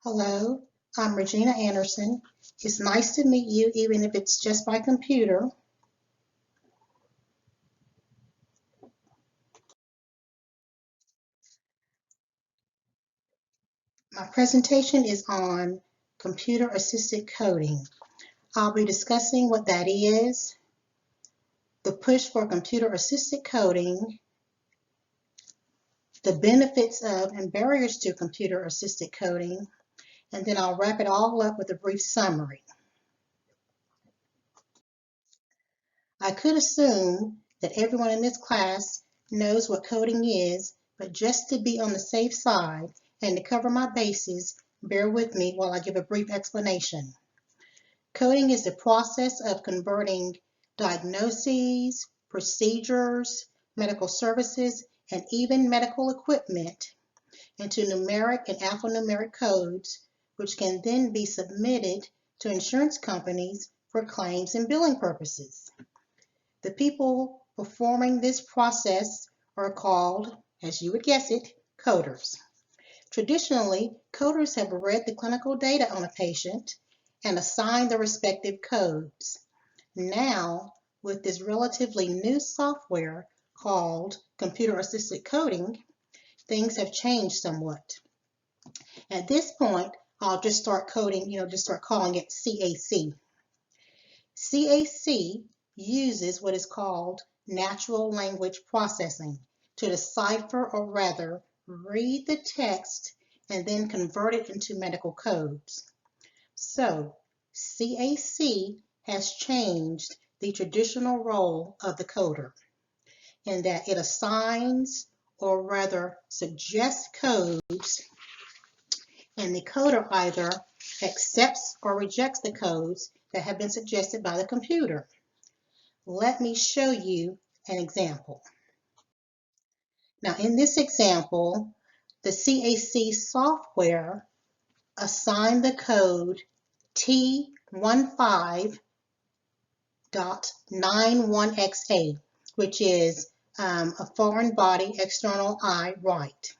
Hello, I'm Regina Anderson. It's nice to meet you, even if it's just by computer. My presentation is on computer-assisted coding. I'll be discussing what that is, the push for computer-assisted coding, the benefits of and barriers to computer-assisted coding, and then I'll wrap it all up with a brief summary. I could assume that everyone in this class knows what coding is, but just to be on the safe side and to cover my bases, bear with me while I give a brief explanation. Coding is the process of converting diagnoses, procedures, medical services, and even medical equipment into numeric and alphanumeric codes, which can then be submitted to insurance companies for claims and billing purposes. The people performing this process are called, as you would guess it, coders. Traditionally, coders have read the clinical data on a patient and assigned the respective codes. Now, with this relatively new software called computer-assisted coding, things have changed somewhat. At this point, I'll just start calling it CAC. CAC uses what is called natural language processing to decipher, or rather read the text and then convert it into medical codes. So CAC has changed the traditional role of the coder in that it assigns, or rather suggests, codes, and the coder either accepts or rejects the codes that have been suggested by the computer. Let me show you an example. Now, in this example, the CAC software assigned the code T15.91XA, which is a foreign body external eye right.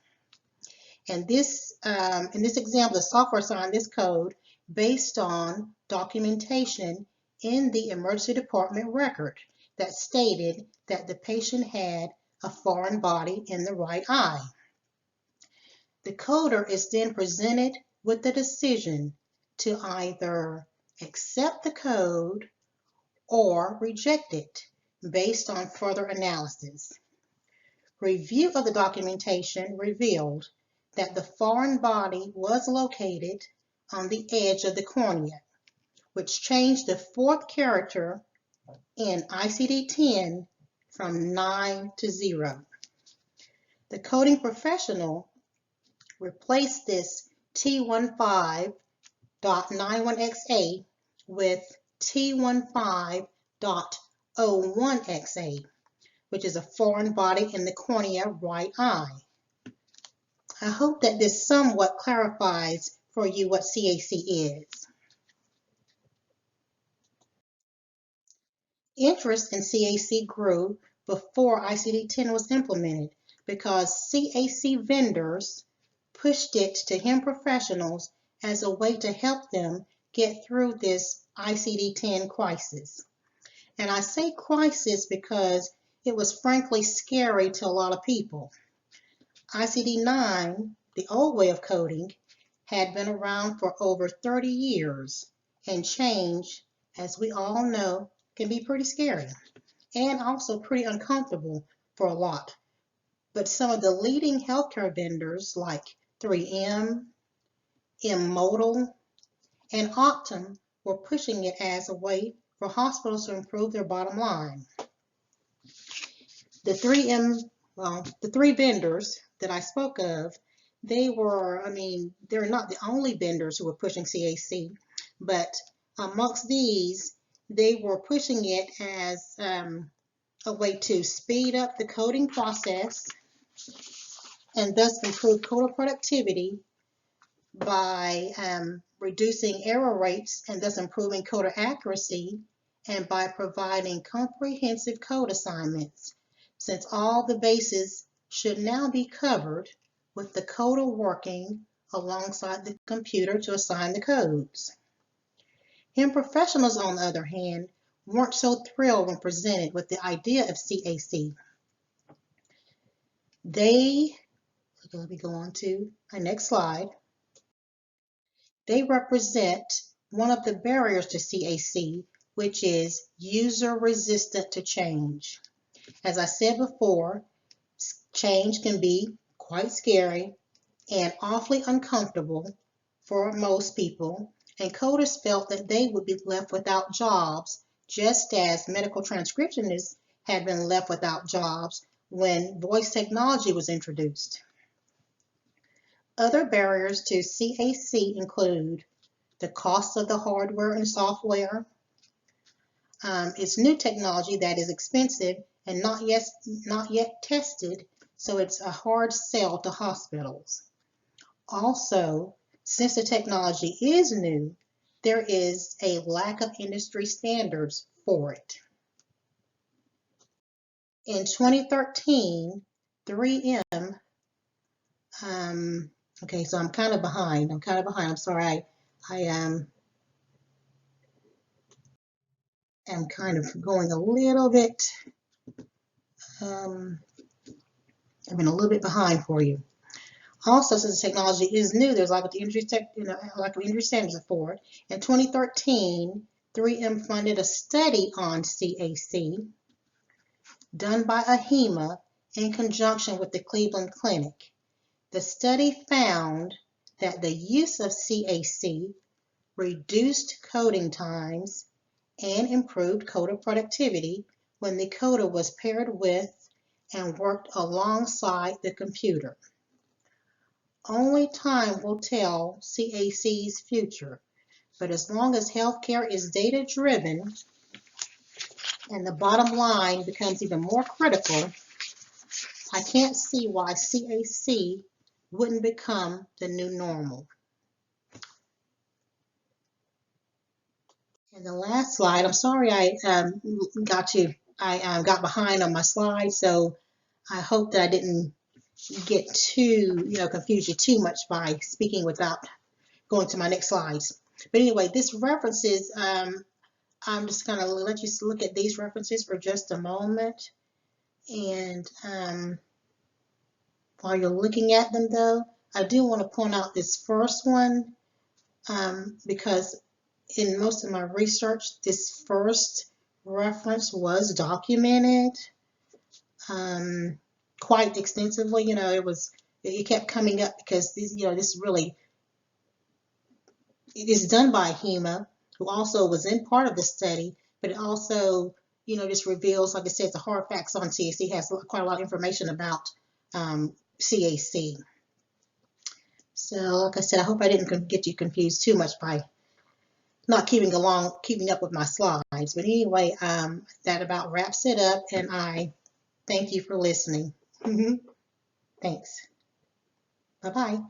And this, in this example, the software assigned this code based on documentation in the emergency department record that stated that the patient had a foreign body in the right eye. The coder is then presented with the decision to either accept the code or reject it based on further analysis. Review of the documentation revealed that the foreign body was located on the edge of the cornea, which changed the fourth character in ICD-10 from 9 to 0. The coding professional replaced this T15.91XA with T15.01XA, which is a foreign body in the cornea right eye. I hope that this somewhat clarifies for you what CAC is. Interest in CAC grew before ICD-10 was implemented because CAC vendors pushed it to HIM professionals as a way to help them get through this ICD-10 crisis. And I say crisis because it was frankly scary to a lot of people. ICD-9, the old way of coding, had been around for over 30 years, and change, as we all know, can be pretty scary and also pretty uncomfortable for a lot. But some of the leading healthcare vendors like 3M, M-Modal, and Optum were pushing it as a way for hospitals to improve their bottom line. The three vendors that I spoke of, they're not the only vendors who were pushing CAC, but amongst these, they were pushing it as a way to speed up the coding process and thus improve coder productivity by reducing error rates and thus improving coder accuracy, and by providing comprehensive code assignments, since all the bases should now be covered with the coder working alongside the computer to assign the codes. And professionals, on the other hand, weren't so thrilled when presented with the idea of CAC. Let me go on to my next slide. They represent one of the barriers to CAC, which is user resistant to change. As I said before, change can be quite scary and awfully uncomfortable for most people, and coders felt that they would be left without jobs, just as medical transcriptionists had been left without jobs when voice technology was introduced. Other barriers to CAC include the cost of the hardware and software. It's new technology that is expensive and not yet tested, so it's a hard sell to hospitals. Also, since the technology is new, there is a lack of industry standards for it. In 2013, 3M, okay, so I'm kind of behind. I'm sorry. I am kind of going a little bit, I've been a little bit behind for you. Also, since the technology is new, there's lack of industry standards for it. In 2013, 3M funded a study on CAC done by AHIMA in conjunction with the Cleveland Clinic. The study found that the use of CAC reduced coding times and improved coder productivity when the coder was paired with and worked alongside the computer. Only time will tell CAC's future, but as long as healthcare is data-driven and the bottom line becomes even more critical, I can't see why CAC wouldn't become the new normal. And the last slide, I'm sorry I got behind on my slides, so I hope that I didn't get too, confuse you too much by speaking without going to my next slides. But anyway, this references, I'm just going to let you look at these references for just a moment. And while you're looking at them, though, I do want to point out this first one because in most of my research, this first reference was documented quite extensively. It kept coming up because this really, it is done by HEMA, who also was in part of the study, but it also, just reveals, like I said, the hard facts on CAC. Has quite a lot of information about CAC. So, like I said, I hope I didn't get you confused too much by not keeping up with my slides. But anyway, that about wraps it up, and I thank you for listening. Thanks. Bye-bye.